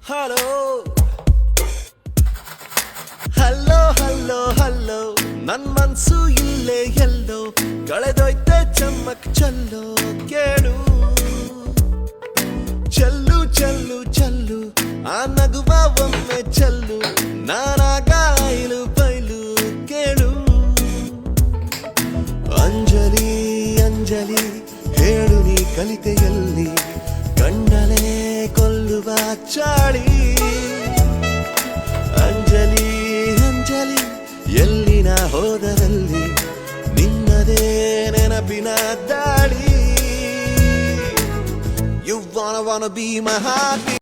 hello hello hello hello ನನ್ ಮನ್ಸು ಇಲ್ಲೇ ಎಲ್ಲೋ ಕಳೆದೋಯ್ತೆ ಚಮ್ಮಕ್ ಚಲ್ಲೋ ಕೇಳು ಚಲ್ಲು ಚಲ್ಲು ಚಲ್ಲು ಆ ನಗುವ ಒಮ್ಮೆ ಚಲ್ಲು ನಾನಾಗ ಐಲು ಬೈಲು ಕೇಳು ಅಂಜಲಿ ಅಂಜಲಿ ಹೇಳು ನೀ ಕಲಿತೆಯಲ್ಲಿ ಕಣ್ಣಲೇ ಕೊಲ್ಲುವ ಚಾಳಿ ಅಂಜಲಿ ಅಂಜಲಿ ಎಲ್ಲಿನ ಹೋದರಲ್ಲಿ ನಿನ್ನದೇ ನೆನಪಿನ ದಾಳಿ You wanna be my heartbeat